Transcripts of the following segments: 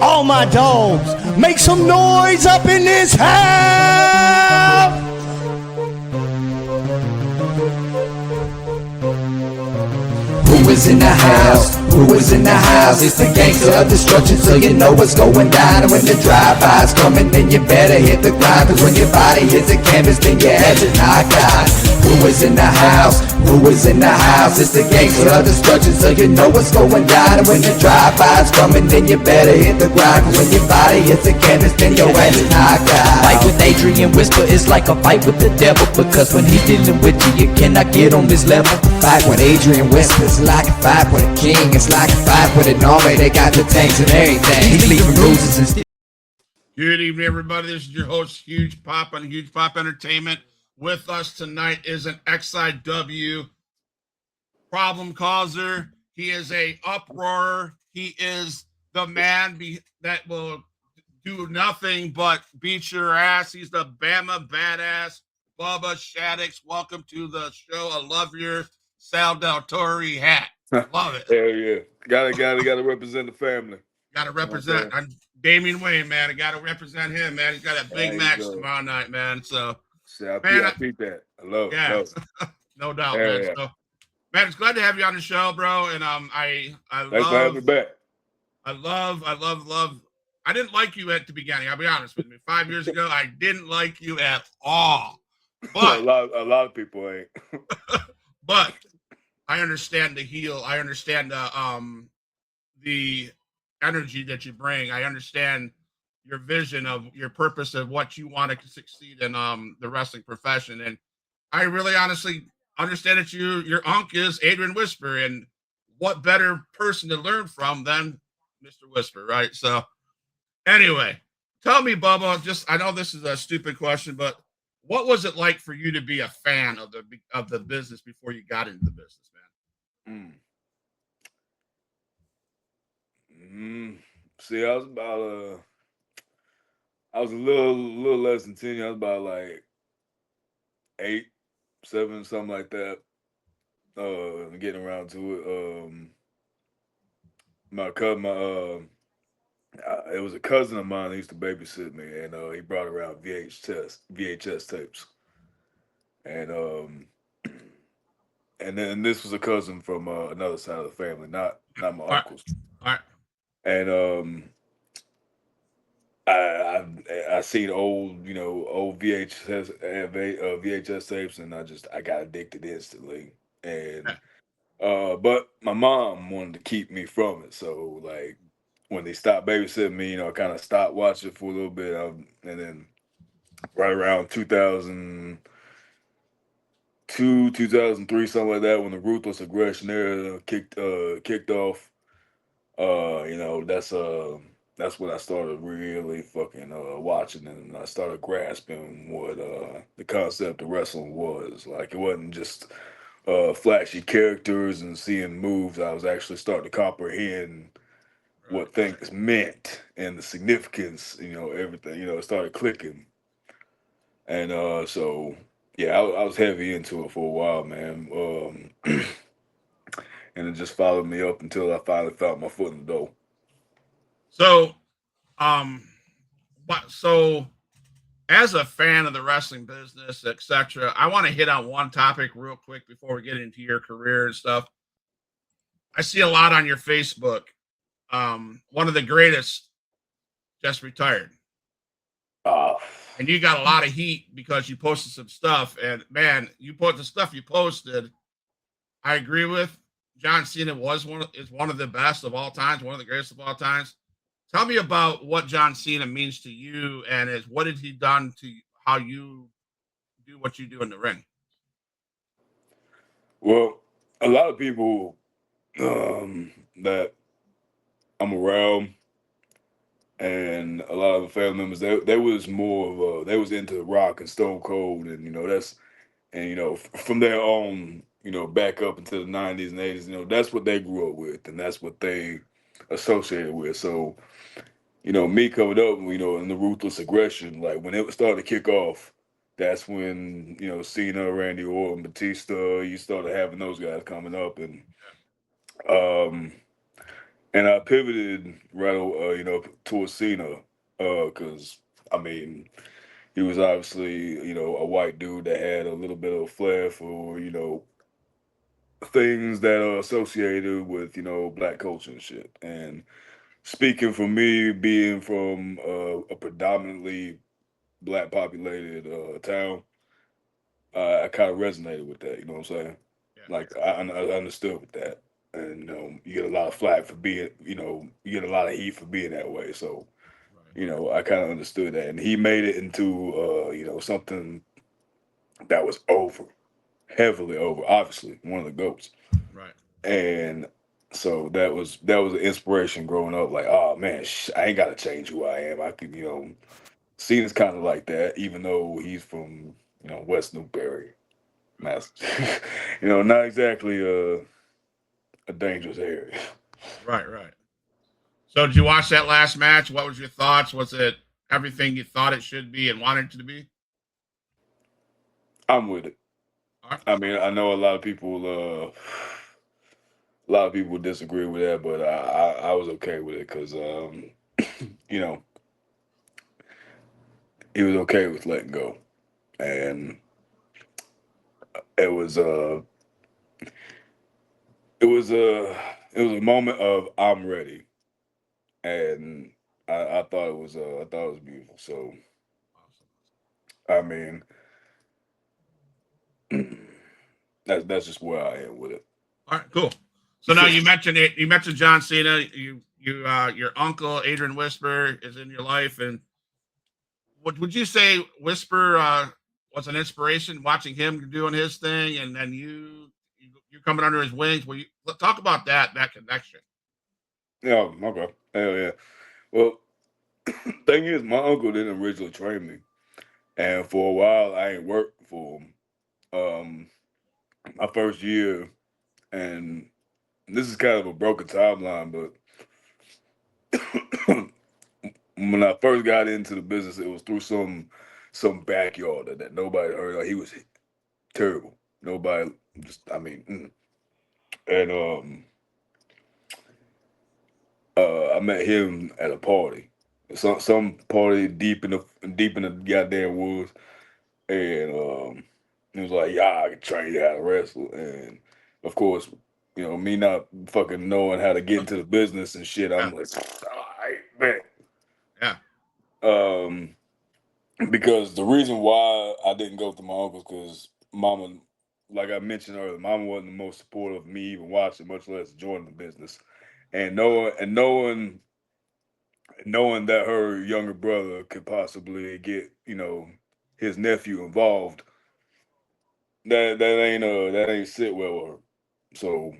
All my dogs, make some noise up in this house. Who is in the house? Who is in the house? It's the gangster of destruction, so you know what's going down. And when the drive-by's coming, then you better hit the grind, cause when your body hits the canvas, then your head is knocked out. Who is in the house? Who is in the house? It's the gangster of destruction, so you know what's going down. And when the drive-by's coming, then you better hit the grind, cause when your body hits the canvas, then your head is knocked out. Fight with Adrian Whisper is like a fight with the devil, because when he's dealing with you, you cannot get on this level. Fight with Adrian Whisper is like a fight with a king. It's like a fight with an army. They got the tanks and everything. He's leaving bruises and still. Good evening, everybody. This is your host, Huge Pop on Huge Pop Entertainment. With us tonight is an XIW problem causer. He is a uproarer. He is the man that will do nothing but beat your ass. He's the Bama badass, Bubbah Shaddoxx. Welcome to the show. I love your Sal Del Toro hat. Love it. Hell yeah. Gotta represent the family. Gotta represent. I'm Damian Wayne, man. I gotta represent him, man. He's got a big match tomorrow night, man. So, I beat that. I love it. Yeah, no doubt, man. Yeah. So, man, it's glad to have you on the show, bro. And Thanks for having me back. I love. I didn't like you at the beginning. I'll be honest with you. 5 years ago, I didn't like you at all. But a lot of people ain't. But I understand the heel. I understand the energy that you bring. I understand your vision of your purpose of what you want to succeed in the wrestling profession. And I really honestly understand that your uncle is Adrian Whisper, and what better person to learn from than Mr. Whisper, right? So anyway, tell me, Bubbah, I know this is a stupid question, but what was it like for you to be a fan of the business before you got into the business, man? See, I was a little less than 10. I was about like 8, 7, something like that. Getting around to it. It was a cousin of mine that used to babysit me, and he brought around VHS tapes, and then this was a cousin from another side of the family, not my uncle's. All right. And I seen old VHS tapes, and I got addicted instantly. And but my mom wanted to keep me from it, so like when they stopped babysitting me, I kind of stopped watching it for a little bit, and then right around 2002, 2003, something like that, when the Ruthless Aggression era kicked off. That's when I started really fucking watching, and I started grasping what the concept of wrestling was. Like, it wasn't just flashy characters and seeing moves. I was actually starting to comprehend what things meant and the significance, everything. It started clicking. And so yeah, I was heavy into it for a while, man. And it just followed me up until I finally found my foot in the door. So, so as a fan of the wrestling business, etc., I want to hit on one topic real quick before we get into your career and stuff. I see a lot on your Facebook. One of the greatest just retired. And you got a lot of heat because you posted some stuff. And man, the stuff you posted, I agree with. John Cena is one of the best of all times, one of the greatest of all times. Tell me about what John Cena means to you, and what has he done to how you do what you do in the ring? Well, a lot of people that I'm around, and a lot of the family members, they was more of they was into Rock and Stone Cold, and from there on, back up into the 90s and 80s, that's what they grew up with, and that's what they associated with. So, me coming up, in the Ruthless Aggression, like when it started to kick off, that's when, Cena, Randy Orton, Batista, you started having those guys coming up, and and I pivoted right, towards Cena, because I mean, he was obviously, a white dude that had a little bit of flair for, things that are associated with, black culture and shit. And speaking for me, being from a predominantly black populated town, I kind of resonated with that. You know what I'm saying? Yeah. Like I understood with that, and you get a lot of flack for being, you get a lot of heat for being that way. So Right. I kind of understood that, and he made it into something that was over, heavily over. Obviously, one of the goats, Right. and so that was an inspiration growing up. Like, oh man, I ain't got to change who I am. I could, Cena's kind of like that, even though he's from West Newbury, Mass. Not exactly a dangerous area. Right. Right. So did you watch that last match? What was your thoughts? Was it everything you thought it should be and wanted it to be? I'm with it. All right. I mean, I know a lot of people disagree with that, but I was okay with it because you know he was okay with letting go, and it was it was a it was a moment of I'm ready, and I thought it was beautiful. So Awesome. I mean, that's just where I am with it. All right. Cool. So now you mentioned it. You mentioned John Cena. Your uncle Adrian Whisper is in your life, and would you say Whisper was an inspiration watching him doing his thing, and then you coming under his wings? Will you talk about that connection? Yeah, okay, hell yeah. Well, thing is, my uncle didn't originally train me, and for a while I ain't worked for him. Um, my first year, and this is kind of a broken timeline, but when I first got into the business, it was through some backyard that nobody heard of. He was terrible. Nobody just, I mean, and I met him at a party, some party deep in the goddamn woods, and he was like, "Yeah, I can train you how to wrestle." And of course, me not fucking knowing how to get into the business and shit, Yeah. I'm like, "All right, man." Yeah. Um, because the reason why I didn't go to my uncle's because Mama, like I mentioned earlier, Mama wasn't the most supportive of me even watching, much less joining the business, and knowing that her younger brother could possibly get his nephew involved, that ain't sit well with her. So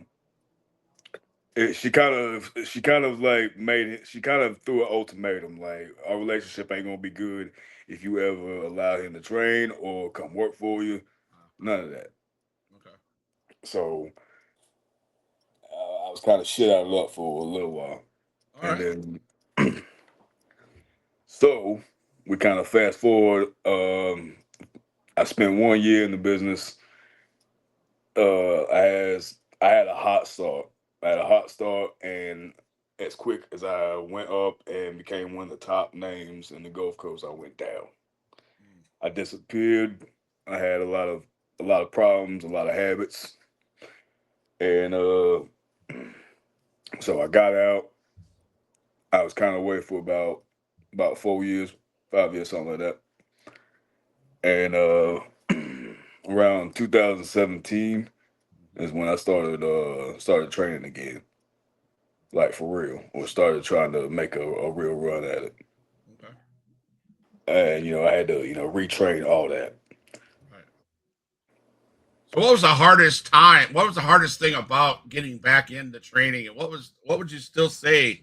she kind of like made it. She kind of threw an ultimatum like our relationship ain't gonna be good if you ever allow him to train or come work for you. None of that. Okay. So I was kind of shit out of luck for a little while, All and right. then so we kind of fast forward. I spent 1 year in the business. I had a hot start. I had a hot start, and as quick as I went up and became one of the top names in the Gulf Coast, I went down. Mm. I disappeared. I had a lot of problems, a lot of habits, and so I got out. I was kind of away for about 4 years, 5 years, something like that. And around 2017 is when I started training again, like for real, or started trying to make a real run at it. Okay. And I had to retrain all that. Right. So what was the hardest time? What was the hardest thing about getting back into training? And what would you still say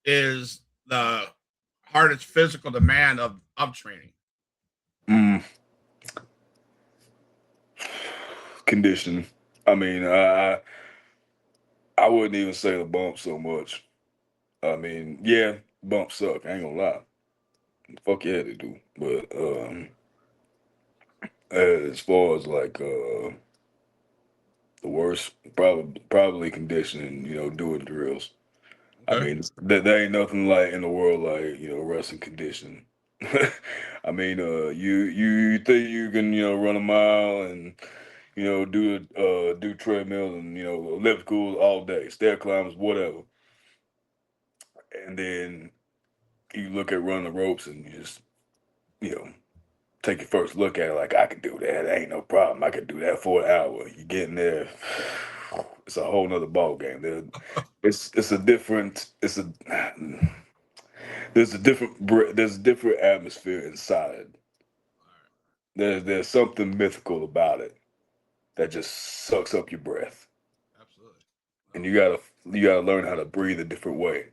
is the hardest physical demand of training? Mm, conditioning. I mean, I wouldn't even say the bump so much. I mean, yeah, bumps suck. I ain't gonna lie. Fuck yeah, they do. But as far as like the worst, probably conditioning. Doing drills. I mean, there ain't nothing like in the world like, wrestling conditioning. I mean, you think you can, run a mile and, do treadmill and, ellipticals all day, stair climbs, whatever. And then you look at running the ropes and you just, you know, take your first look at it like, I can do that. That ain't no problem. I can do that for an hour. You get in there, it's a whole nother ball game. It's a different, there's a different atmosphere inside. There's something mythical about it that just sucks up your breath. Absolutely. And you gotta learn how to breathe a different way.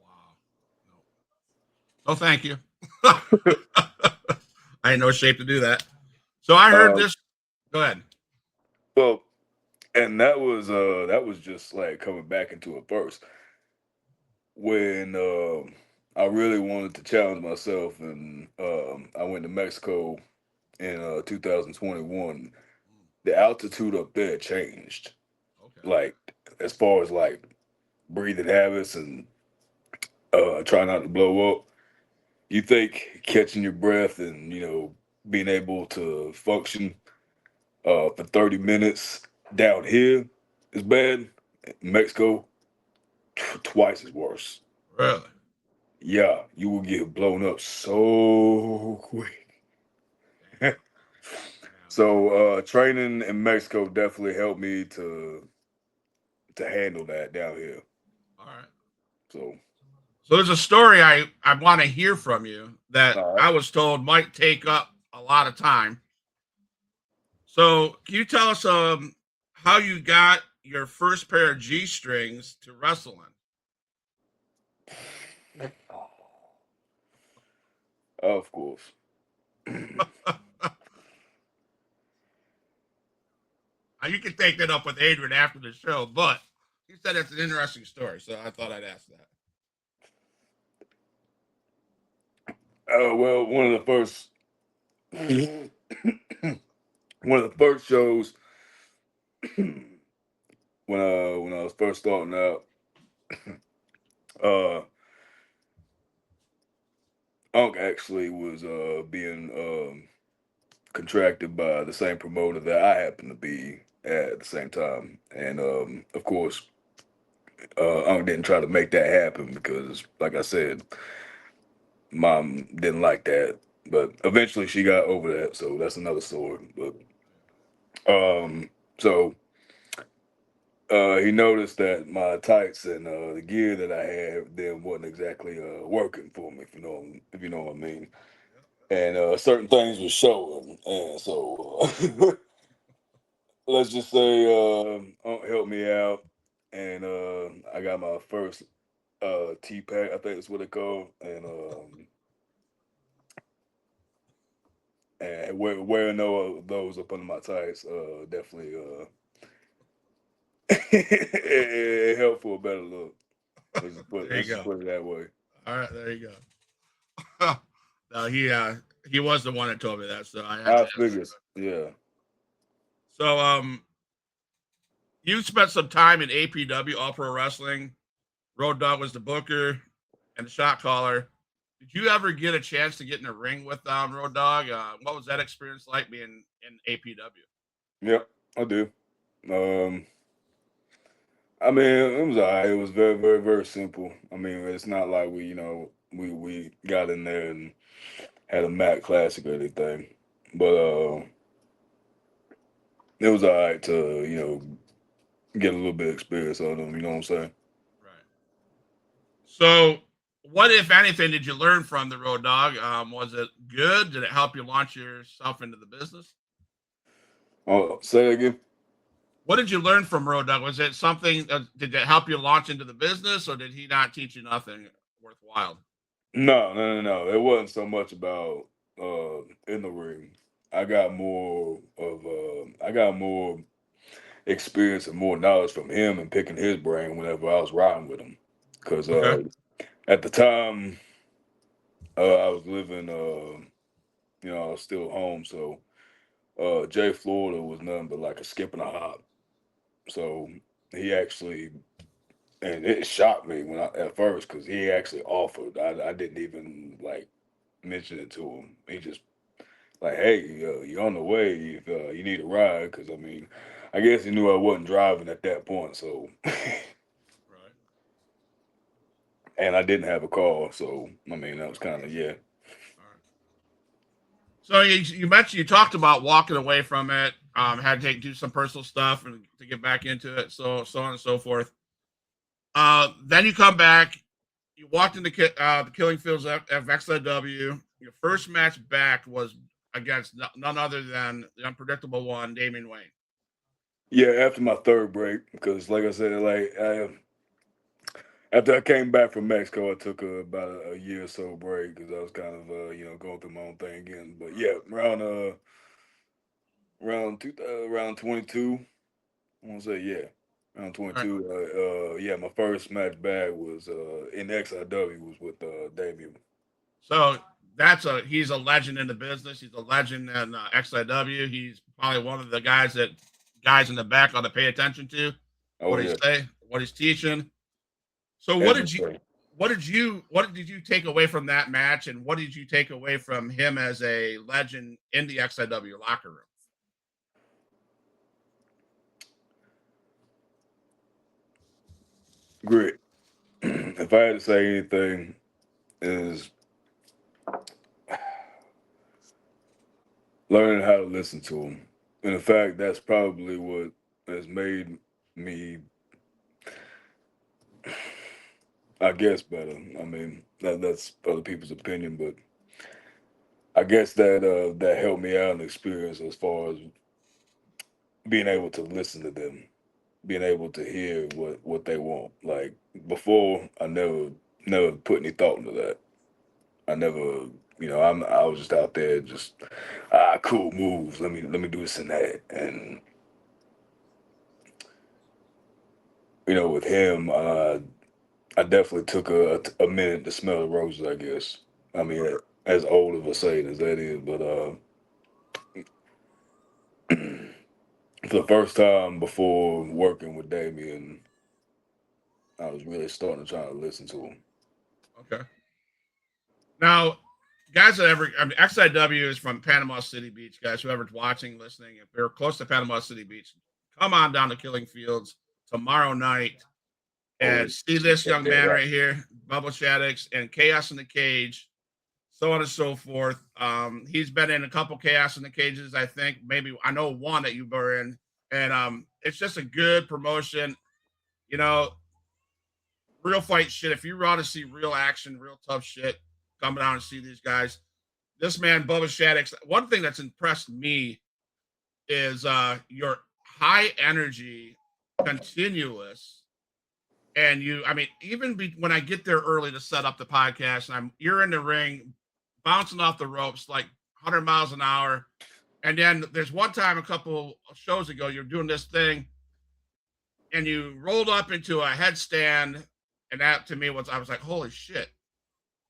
Wow. No, thank you. I ain't no shape to do that. So I heard Um, this. Go ahead. well, and that was just like coming back into it first. When I really wanted to challenge myself, and I went to Mexico in 2021. The altitude up there changed, Okay. like as far as like breathing habits and trying not to blow up. You think catching your breath and being able to function for 30 minutes down here is bad. Mexico, twice as worse. Really? Yeah, you will get blown up so quick. Damn. So training in Mexico definitely helped me to handle that down here. All right. So So there's a story I want to hear from you that all right. I was told might take up a lot of time. So can you tell us how you got your first pair of G strings to wrestle Of course. in? You can take that up with Adrian after the show, but he said it's an interesting story, so I thought I'd ask that. Well, one of the first shows when I was first starting out, uh, Unc actually was being contracted by the same promoter that I happened to be at the same time, and of course, Unc didn't try to make that happen because, like I said, Mom didn't like that. But eventually, she got over that, so that's another story. But so he noticed that my tights and the gear that I had then wasn't exactly working for me, if you know what I mean. And certain things were showing, and so let's just say Unc helped me out, and I got my first T pack, I think that's what it called, and wearing those up under my tights definitely it helped for a better look. Let's just put There you let's just go. put it that way. All right, there you go. No, he was the one that told me that, so I had to I ask. figured, yeah. So you spent some time in APW, All Pro Wrestling. Road Dogg was the booker and the shot caller. Did you ever get a chance to get in a ring with Road Dogg? What was that experience like being in APW? Yep, I do. Um, I mean, it was alright. It was very, very, very simple. I mean, it's not like we got in there and had a Mac Classic or anything, but it was alright to get a little bit of experience on them. You know what I'm saying? Right. So, what, if anything, did you learn from the Road Dogg? Was it good? Did it help you launch yourself into the business? Oh, say it again. What did you learn from Road Dogg? Was it something? Did it help you launch into the business, or did he not teach you nothing worthwhile? No, no, no, no. It wasn't so much about in the ring. I got more experience and more knowledge from him and picking his brain whenever I was riding with him. Because Okay. at the time I was living, I was still home, so Jay Florida was nothing but like a skip and a hop. So he actually and it shocked me when I at first because he actually offered. I didn't even like mention it to him. He just like, hey, you're on the way if you need a ride. Because I mean, I guess he knew I wasn't driving at that point, so Right. and I didn't have a car, so I mean that was kind of yeah. All right. So you mentioned you talked about walking away from it, had to do some personal stuff and to get back into it, so on and so forth. Then you come back. You walked into the Killing Fields of XIW. Your first match back was against none other than the unpredictable one, Damian Wayne. Yeah, after my third break, because like I said, after I came back from Mexico, I took about a year or so break because I was kind of going through my own thing again. But yeah, around 22, I want to say yeah, around All right. 22. Yeah, my first match back was in XIW was with Damien. So he's a legend in the business. He's a legend in XIW. He's probably one of the guys in the back ought to pay attention to Oh what he yeah, say, what he's teaching. So everything. what did you take away from that match, and what did you take away from him as a legend in the XIW locker room? Grit. If I had to say anything, is learning how to listen to him. And in fact, that's probably what has made me, I guess, better. I mean, that's other people's opinion, but I guess that helped me out in experience as far as being able to listen to them, being able to hear what they want. Like before, I never put any thought into that. I never, I was just out there just cool moves. Let me do this and that, and with him, I definitely took a minute to smell the roses. I guess. I mean, as old of a saying as that is, but for the first time before working with Damien, I was really starting to try to listen to him. Okay. Now, guys that ever, I mean, XIW is from Panama City Beach. Guys, whoever's watching, listening, if they're close to Panama City Beach, come on down to Killing Fields tomorrow night Oh, and see this yeah, young yeah, man right. right here, Bubbah Shaddoxx, and Chaos in the Cage, so on and so forth. He's been in a couple Chaos in the Cages, I think. Maybe I know one that you were in, and it's just a good promotion. You know, real fight shit. If you want to see real action, real tough shit, come down and see these guys. This man, Bubbah Shaddoxx. One thing that's impressed me is your high energy, continuous, and you. I mean, when I get there early to set up the podcast, and you're in the ring, bouncing off the ropes like 100 miles an hour, and then there's one time a couple of shows ago you're doing this thing, and you rolled up into a headstand, and that to me I was like, holy shit.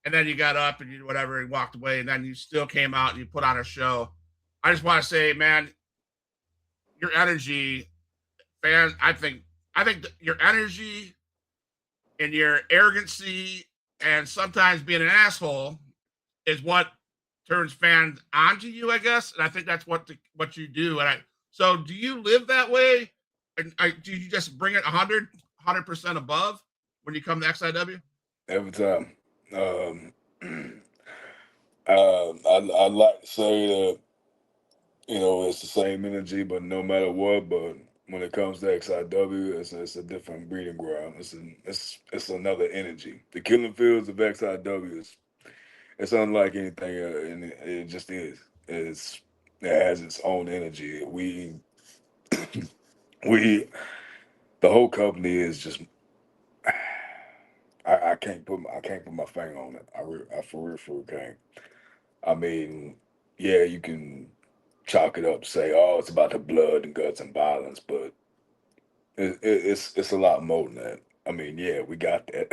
And then you got up and you whatever and walked away, and then you still came out and you put on a show. I just want to say, man, your energy, fan. I think your energy and your arrogancy and sometimes being an asshole is what turns fans onto you, I guess. And I think that's what you do. So do you live that way? And do you just bring it 100% above when you come to XIW? Every time. Um, I'd like to say that it's the same energy, but no matter what, but when it comes to XIW, it's a different breeding ground. It's another energy. The killing fields of XIW it's unlike anything, and it just is. It has its own energy. We the whole company is just. I can't put my finger on it. I for real can't. I mean, yeah, you can chalk it up, say, oh, it's about the blood and guts and violence, but it's a lot more than that. I mean, yeah, we got that.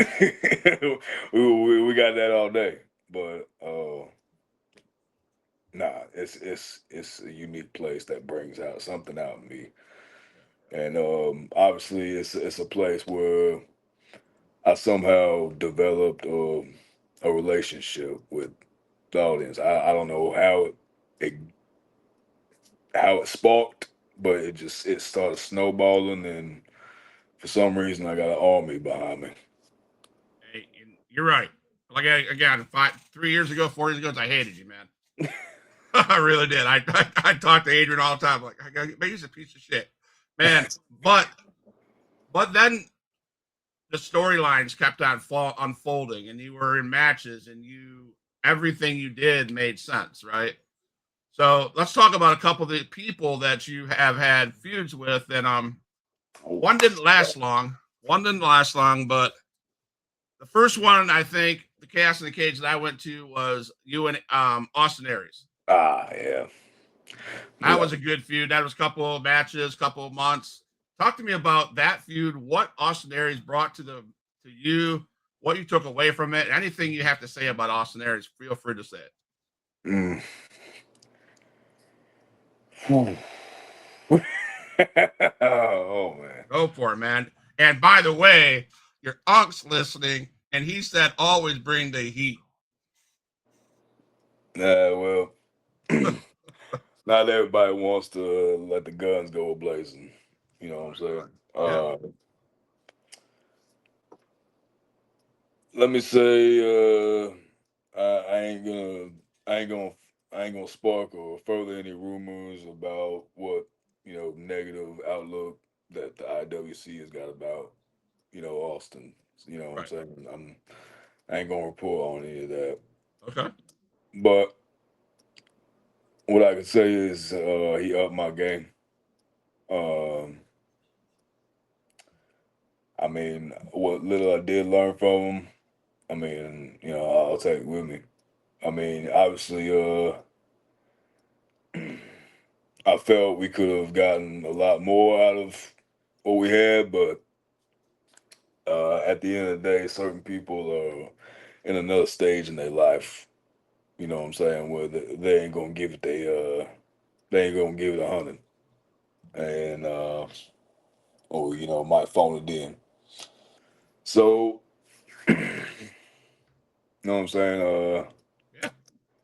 we got that all day, but nah, it's a unique place that brings out something out in me, and obviously it's a place where I somehow developed a relationship with the audience. I don't know it how it sparked, but it started snowballing, and for some reason I got an army behind me. Hey, and you're right. Like again, 3 years ago, 4 years ago, I hated you, man. I really did. I talk to Adrian all the time. Like, he's a piece of shit, man. But then the storylines kept on unfolding, and you were in matches, and everything you did made sense, right? So let's talk about a couple of the people that you have had feuds with, and one didn't last long. One didn't last long, but the first one, I think, the Chaos in the Cage that I went to was you and Austin Aries. Yeah. That was a good feud. That was a couple of matches, couple of months. Talk to me about that feud. What Austin Aries brought to you, what you took away from it. Anything you have to say about Austin Aries, feel free to say it. Mm. Oh man. Go for it, man. And by the way, your unc's listening, and he said always bring the heat. Well, not everybody wants to let the guns go blazing. You know what I'm saying? Yeah. Let me say, I ain't gonna, I ain't gonna, I ain't gonna spark or further any rumors about what negative outlook that the IWC has got about Austin. You know what I'm Right. saying? I ain't gonna report on any of that. Okay. But what I can say is he upped my game. Um, I mean, what little I did learn from him, I mean, I'll take it with me. I mean, obviously, I felt we could have gotten a lot more out of what we had, but at the end of the day, certain people are in another stage in their life. You know what I'm saying? Where they ain't gonna give it they ain't gonna give it 100, and or might phone it in. So, you know what I'm saying? Yeah.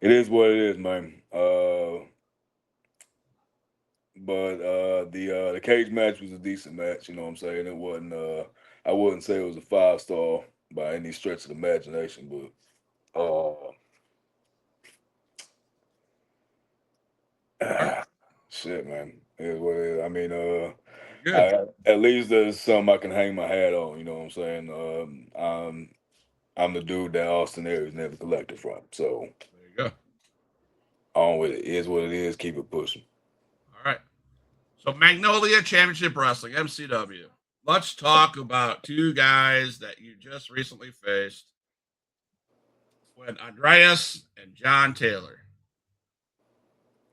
It is what it is, man. But the cage match was a decent match. You know what I'm saying? It wasn't. I wouldn't say it was a 5-star by any stretch of the imagination, but Okay. shit, man, it is what it is. I mean, Good. at least there's something I can hang my hat on. You know what I'm saying? I'm the dude that Austin Aries never collected from. So There you go. on with it. It is what it is. Keep it pushing. All right. So Magnolia Championship Wrestling, MCW. Let's talk about two guys that you just recently faced, when Andreas and John Taylor.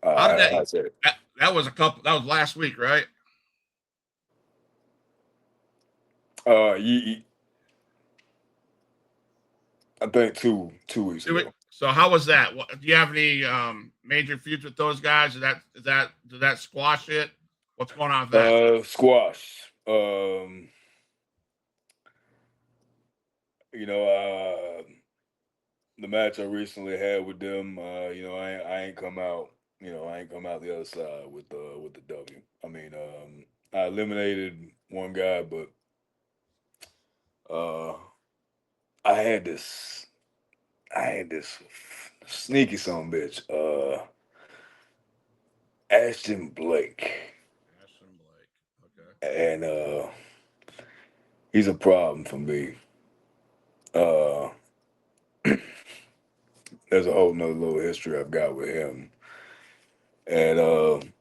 How did I said it. that was a couple? That was last week, right? I think two weeks ago. So how was that? Do you have any major feuds with those guys? Did that squash it? What's going on with that? Squash. You know, the match I recently had with them, I ain't come out. I ain't come out the other side with the W. I mean, I eliminated one guy, but uh, I had this, I had this sneaky son bitch, Ashton Blake, Ashton Blake. Okay. and he's a problem for me. Uh, there's a whole nother little history I've got with him, and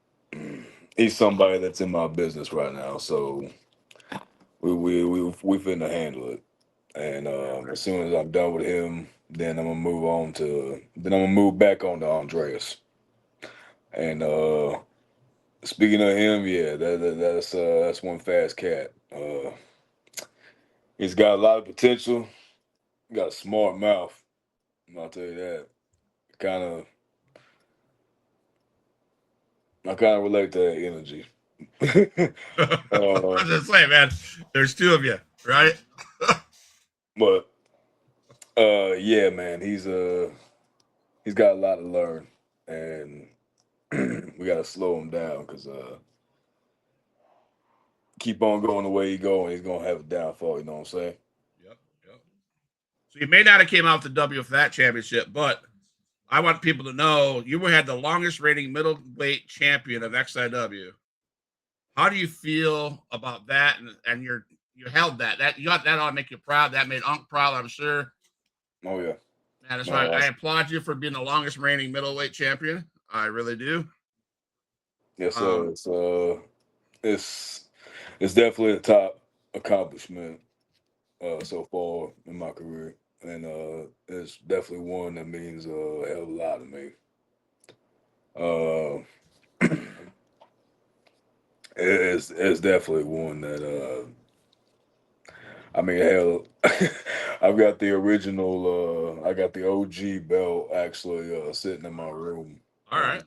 he's somebody that's in my business right now. So we finna handle it, and as soon as I'm done with him, then I'm gonna move back on to Andreas. And speaking of him, yeah, that's one fast cat. He's got a lot of potential. Got a smart mouth. I'll tell you that. Kind of, I kind of relate to that energy. I was just saying, man. There's two of you, right? But yeah, man, he's got a lot to learn, and we gotta slow him down because keep on going the way he going, he's gonna have a downfall. You know what I'm saying? Yep, yep. So you may not have came out the W for that championship, but I want people to know you had the longest reigning middleweight champion of XIW. How do you feel about that? And you held that. That you got that ought to make you proud. That made Unc proud, I'm sure. Oh yeah, Man, that's why no, I applaud you for being the longest reigning middleweight champion. I really do. yes, sir. It's it's definitely a top accomplishment so far in my career, and it's definitely one that means a hell of a lot to me. Uh, it's definitely one that I mean, hell, I've got the original. I got the OG belt actually sitting in my room. All right.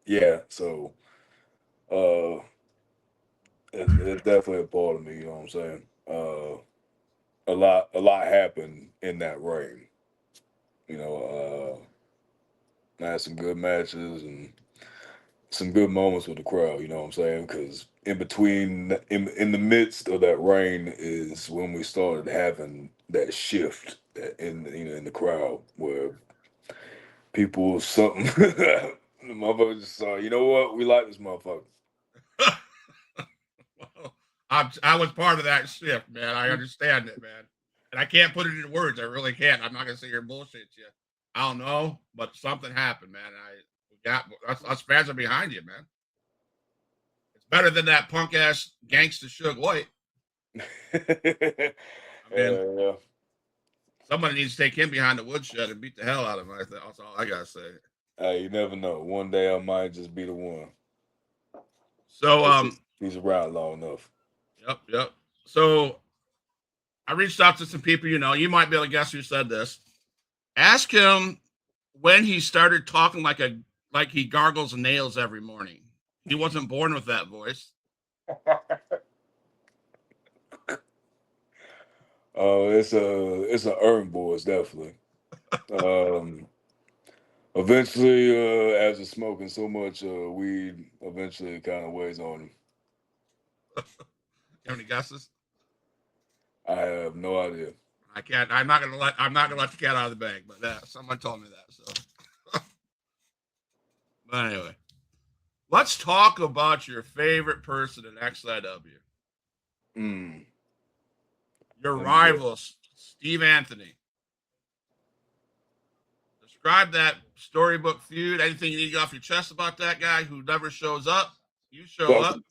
Yeah, so uh, it's definitely a part of me. You know what I'm saying? A lot happened in that reign. You know, I had some good matches and some good moments with the crowd. You know what I'm saying? Because in between, in the midst of that reign, is when we started having that shift in in the crowd where people something the motherfuckers just saw. You know what? We like this motherfucker. Well, I was part of that shift, man. I understand it, man. And I can't put it into words. I really can't. I'm not gonna sit here and bullshit you. I don't know, but something happened, man. Us fans are behind you, man. It's better than that punk ass gangster Suge White. I mean, Yeah. somebody needs to take him behind the woodshed and beat the hell out of him. That's all I gotta say. You never know. One day I might just be the one. So, He's around long enough. yep, yep. So I reached out to some people you know. You might be able to guess who said this. Ask him when he started talking like he gargles nails every morning. He wasn't born with that voice. It's a earned voice, definitely. Um, eventually, after smoking so much weed, eventually it kind of weighs on him. You have any guesses? I have no idea. I can't. I'm not gonna let the cat out of the bag. But someone told me that. So, but anyway, let's talk about your favorite person in XIW. Mm. Your Let me guess. rival, Steve Anthony. Describe that storybook feud. Anything you need to get off your chest about that guy who never shows up? You show Fuck up. him.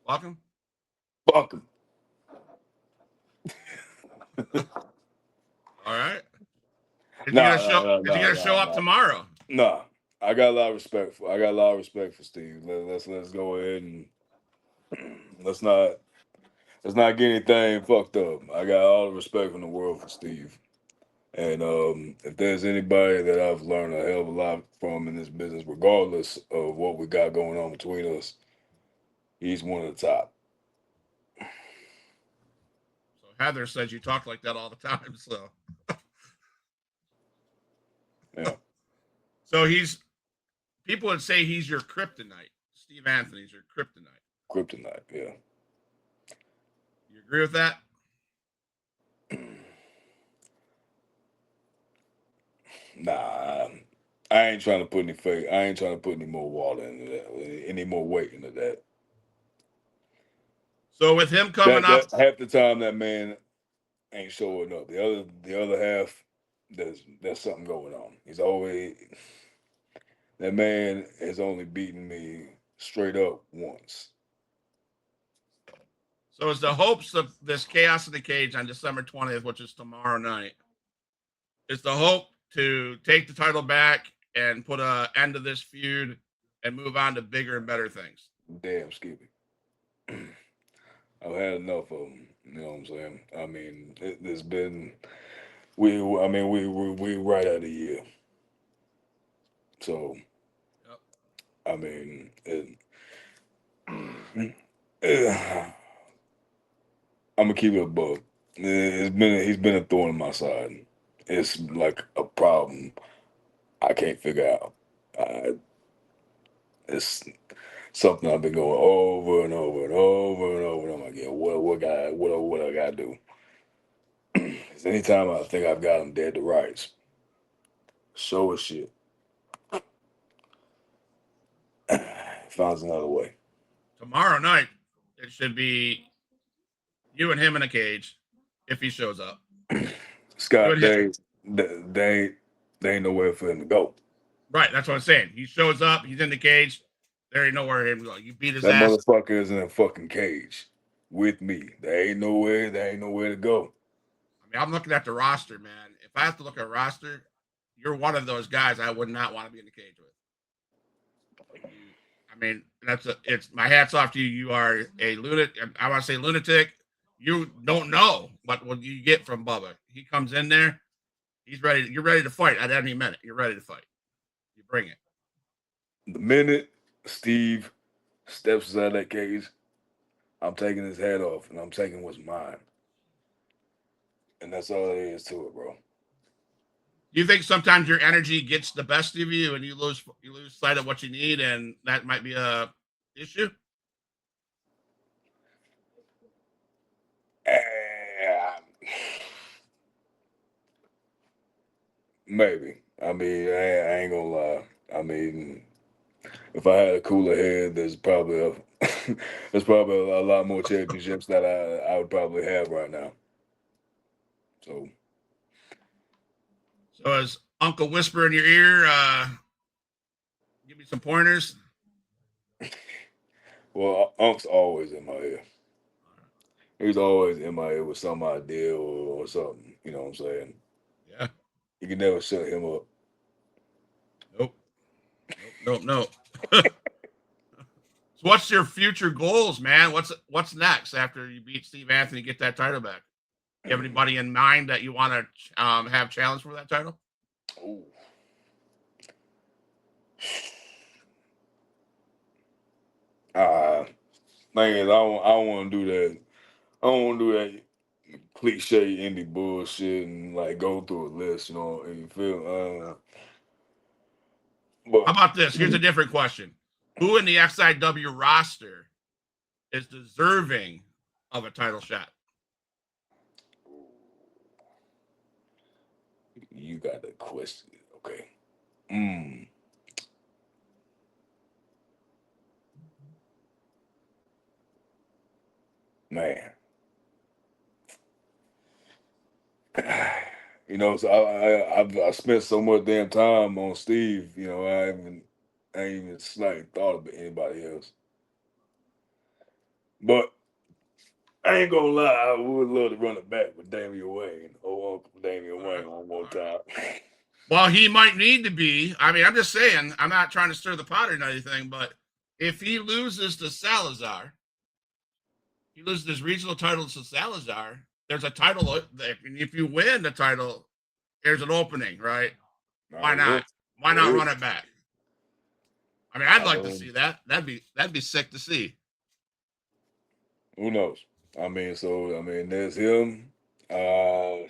Welcome. Fuck him. All right. Is he Nah, gonna show? nah, Is he nah, gonna nah, show up nah. tomorrow? Nah. I got a lot of respect for Steve. Let's go ahead and let's not get anything fucked up. I got all the respect in the world for Steve. And if there's anybody that I've learned a hell of a lot from in this business, regardless of what we got going on between us, he's one of the top. So Heather says you talk like that all the time. Yeah, So he's people would say he's your kryptonite. Steve Anthony's your kryptonite. kryptonite. Yeah. You agree with that? Nah, I ain't trying to put any fake. I ain't trying to put any more water into that, any more weight into that. So with him coming That up, half the time that man ain't showing up. The other half, there's something going on. He's always that man has only beaten me straight up once. so is the hopes of this Chaos in the Cage on December 20th, which is tomorrow night, is the hope to take the title back and put an end to this feud and move on to bigger and better things. Damn, Skippy. I've had enough of them. You know what I'm saying? I mean, it's been we. I mean, we right at a year. So Yep. I mean, I'm gonna keep it a bug. he's been a thorn in my side. It's like a problem I can't figure out. It's something I've been going over and over and over and over. And I'm like, yeah, what I gotta do? Because anytime I think I've got him dead to rights, so is shit. Finds another way. Tomorrow night, it should be you and him in a cage if he shows up. Scott, they ain't nowhere for him to go. Right, that's what I'm saying. He shows up, he's in the cage. There ain't nowhere him to go. You beat his That ass. motherfucker is in a fucking cage with me. There ain't nowhere to go. I mean, I'm looking at the roster, man. If I have to look at a roster, you're one of those guys I would not want to be in the cage with. I mean, it's my hat's off to you. You are a lunatic. I want to say lunatic. You don't know what you get from Bubbah. He comes in there, he's ready. You're ready to fight at any minute. You're ready to fight. You bring it. The minute Steve steps out of that cage, I'm taking his head off and I'm taking what's mine. And that's all there is to it, bro. Do you think sometimes your energy gets the best of you and you lose sight of what you need, and that might be a issue? Maybe. I mean, I ain't gonna lie. I mean, if I had a cooler head, there's probably a lot more championships that I would probably have right now. So is Uncle Whisper in your ear? Give me some pointers. well, Unc's always in my ear. He's always in my ear with some idea or something. You know what I'm saying? Yeah. You can never shut him up. Nope. So what's your future goals, man? What's next after you beat Steve Anthony, get that title back? You have anybody in mind that you want to have challenge for that title? Ooh. Thing is, I don't want to do that. I don't want to do that cliche indie bullshit and like go through a list, you know. And you feel, but How about this? Here's a different question: who in the XIW roster is deserving of a title shot? You got the question, okay? Man. You know, so I spent so much damn time on Steve. You know, I ain't even slightly thought about anybody else. But I ain't gonna lie, I would love to run it back with Damian Wayne, Uncle Damian Wayne, one more time. Well, he might need to be. I mean, I'm just saying. I'm not trying to stir the pot or anything, but if he loses to Salazar, he loses his regional title to Salazar. There's a title, and if you win the title, there's an opening, right? Why not? Why not run it back? I mean, I'd like to see that. That'd be sick to see. Who knows? I mean, there's him. Hey,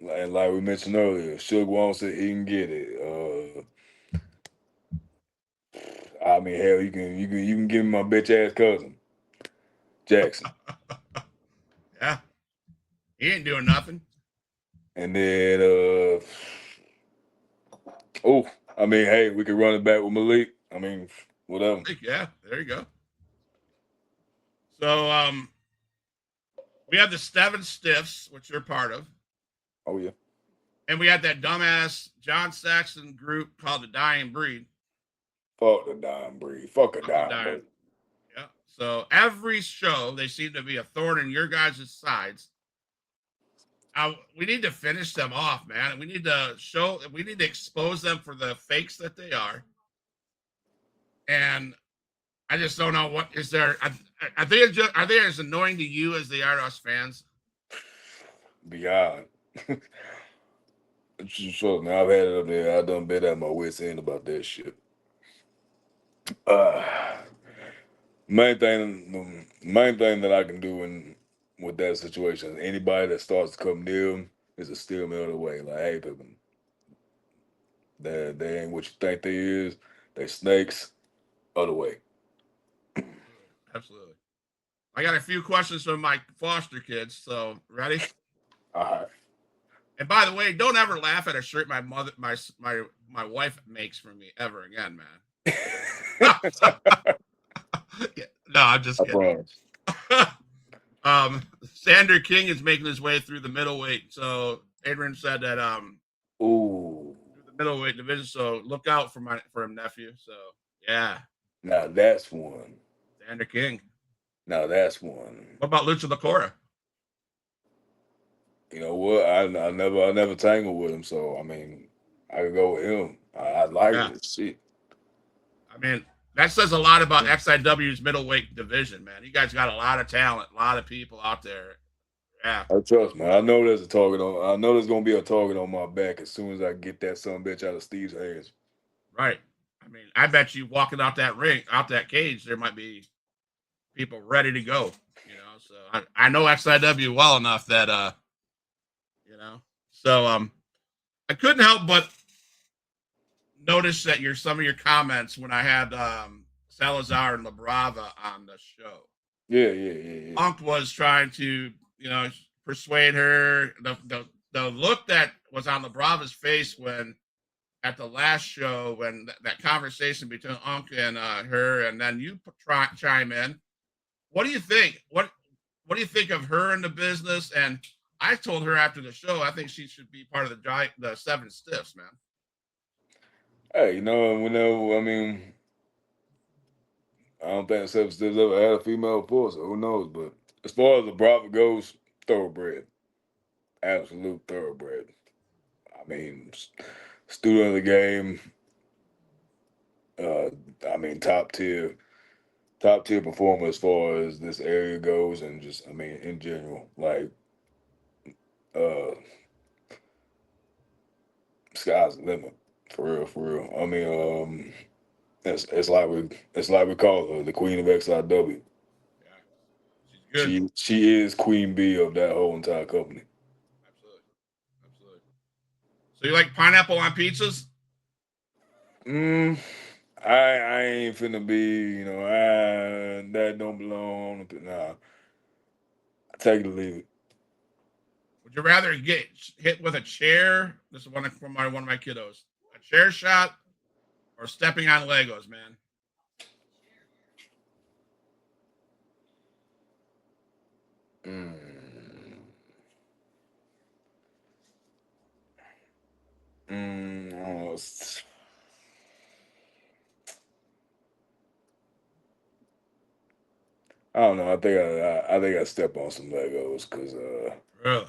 and like we mentioned earlier, Suge wants it, he can get it. I mean, hell, you can give me my bitch ass cousin, Jackson. Yeah, he ain't doing nothing. And then, I mean, hey, we could run it back with Malik. I mean, whatever. Yeah, there you go. So, we have the Seven Stiffs, which you're part of. Oh yeah. And we had that dumbass John Saxon group called the Dying Breed. Fuck the Dying Breed. Fuck a Dying Breed. Yeah. So every show, they seem to be a thorn in your guys' sides. We need to finish them off, man. We need to expose them for the fakes that they are. And I just don't know what is there. Are they as annoying to you as they are to us fans? Beyond. So now I've had it up there. I done been at my wits end about that shit. Main thing that I can do, and with that situation. Anybody that starts to come near him is a steer me other way. Like, hey, people, they ain't what you think they is. They snakes. Other way. Absolutely. I got a few questions from my foster kids. So ready? All right. And by the way, don't ever laugh at a shirt my wife makes for me ever again, man. Yeah, no, I'm just I kidding. promise. Sander King is making his way through the middleweight. So Adrian said that Ooh. through the middleweight division. So look out for him, nephew. So yeah, Now that's one. Sander King. Now that's one. What about Lucha Lacora? You know what? I never tangled with him, so I mean, I could go with him. I like Yeah, it. Shit. I mean that says a lot about XIW's middleweight division, man. You guys got a lot of talent, a lot of people out there. Yeah, Trust me. I know there's a target on. I know there's gonna be a target on my back as soon as I get that son bitch out of Steve's hands. right. I mean, I bet you walking out that ring, out that cage, there might be people ready to go. You know, so I know XIW well enough that you know. So I couldn't help but notice that some of your comments when I had Salazar and La Brava on the show. Yeah. Punk was trying to, persuade her. The look that was on La Brava's face when at the last show when that conversation between Unk and her, and then you chime in. What do you think? What do you think of her in the business? And I told her after the show, I think she should be part of the Seven Stiffs, man. Hey, I mean, I don't think Seven Stiffs ever had a female before, so who knows? But as far as the Bravo goes, thoroughbred, absolute thoroughbred. I mean, student of the game. I mean, top tier performer as far as this area goes, and just I mean in general, like uh, sky's the limit for real. I mean, it's like we call her the Queen of XIW. Yeah, she's good. She is Queen Bee of that whole entire company. Absolutely, absolutely. So you like pineapple on pizzas? Mm, I ain't finna be, that don't belong. Nah, take it or leave it. Would you rather get hit with a chair? This is one from one of my kiddos. A chair shot or stepping on Legos, man. Mm. Oh, I don't know. I think I step on some Legos because Really?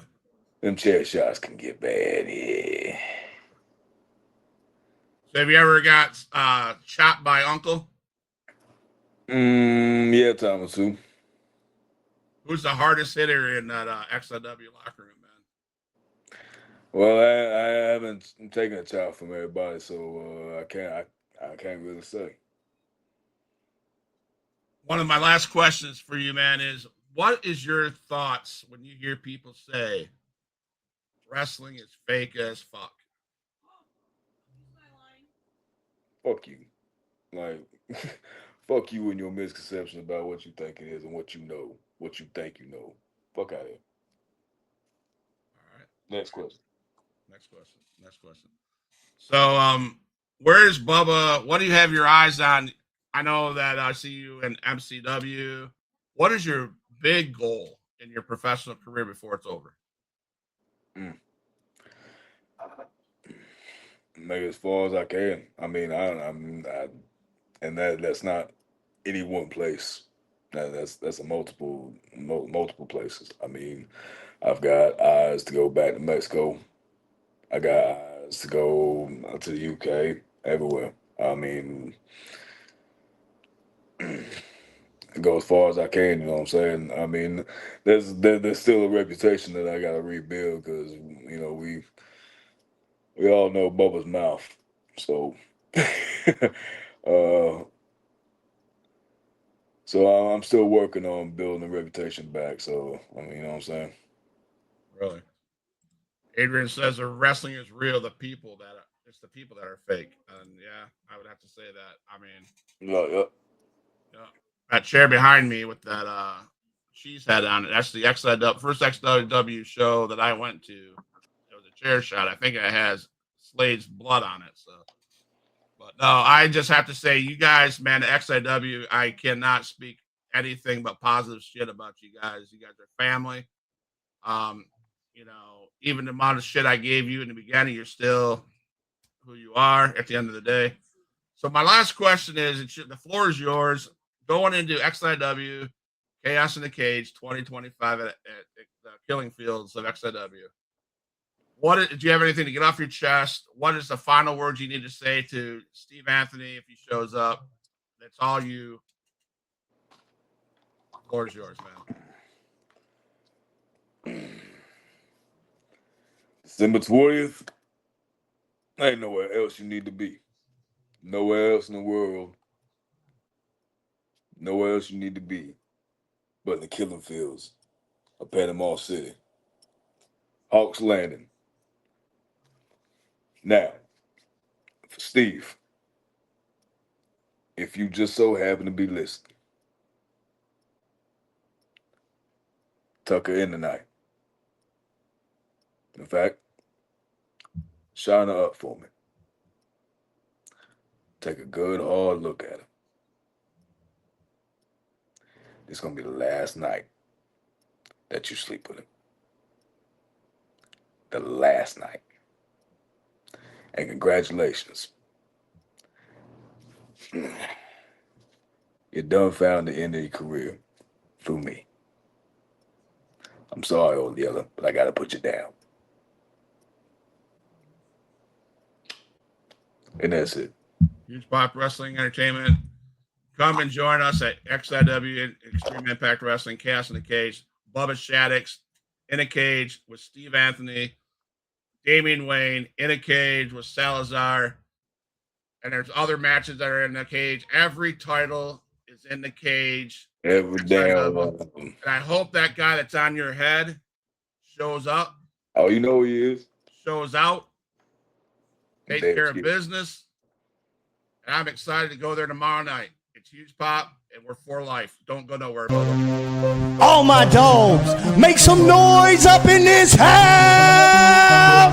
them chair shots can get bad. Yeah. So have you ever got chopped by Uncle? Yeah, Thomas too. Who's the hardest hitter in that XIW locker room, man? Well, I haven't taken a shot from everybody, so I can't really say. One of my last questions for you, man, is what is your thoughts when you hear people say wrestling is fake as fuck? Fuck you. Like, fuck you and your misconception about what you think it is and what you know, what you think you know. Fuck out of here. All right. Next question. Next question. Next question. So, where's Bubbah? What do you have your eyes on? I know that I see you in MCW. What is your big goal in your professional career before it's over? Mm. Make it as far as I can. I mean, and that's not any one place. That's a multiple places. I mean, I've got eyes to go back to Mexico. I got eyes to go to the UK, everywhere. I mean, go as far as I can. You know what I'm saying? I mean, there's still a reputation that I got to rebuild because we all know Bubba's mouth. So, so So I'm still working on building a reputation back. So I mean, you know what I'm saying? Really. Adrian says the wrestling is real. It's the people that are fake. And yeah, I would have to say that. I mean, Yeah. yeah, that chair behind me with that cheese head on it. That's the first XIW show that I went to. It was a chair shot. I think it has Slade's blood on it. So, but no, I just have to say, you guys, man, the XIW, I cannot speak anything but positive shit about you guys. You guys are family. You know, even the amount of shit I gave you in the beginning, you're still who you are at the end of the day. So my last question is, the floor is yours. Going into XIW, Chaos in the Cage 2025 at the Killing Fields of XIW. Do you have anything to get off your chest? What is the final words you need to say to Steve Anthony if he shows up? That's all you. The floor is yours, man. December 20th. Ain't nowhere else you need to be. Nowhere else in the world. Nowhere else you need to be but in the Killing Fields of Panama City. Hawks Landing. Now, for Steve, if you just so happen to be listening, tuck her in tonight. In fact, shine her up for me. Take a good hard look at her. It's going to be the last night that you sleep with him. The last night. And congratulations. You done found the end of your career through me. I'm sorry, old Yeller, but I got to put you down. And that's it. Huge Pop Wrestling Entertainment. Come and join us at XIW Extreme Impact Wrestling, Chaos in the Cage. Bubbah Shaddoxx in a cage with Steve Anthony, Damian Wayne in a cage with Salazar. And there's other matches that are in the cage. Every title is in the cage. Every damn one of them. And I hope that guy that's on your head shows up. Oh, you know who he is? Shows out. Takes care of business. And I'm excited to go there tomorrow night. It's Huge Pop, and we're for life. Don't go nowhere, Bubbah. All my dogs, make some noise up in this house.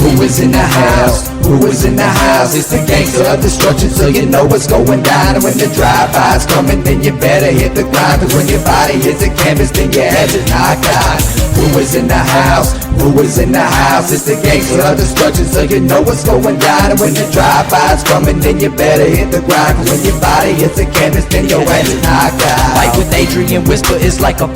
Who is in the house? Who is in the house? It's the gangster of destruction, so you know what's going down. And when the drive-by's coming, then you better hit the grind. Cause when your body hits the canvas, then your head is knocked out. Who is in the house? Who is in the house? It's the gangster of destruction, so you know what's going down. And when the drive-by's coming, then you better hit the grind. Cause when your body hits the canvas, then your head is knocked out. Like with Adrian Whisper, it's like a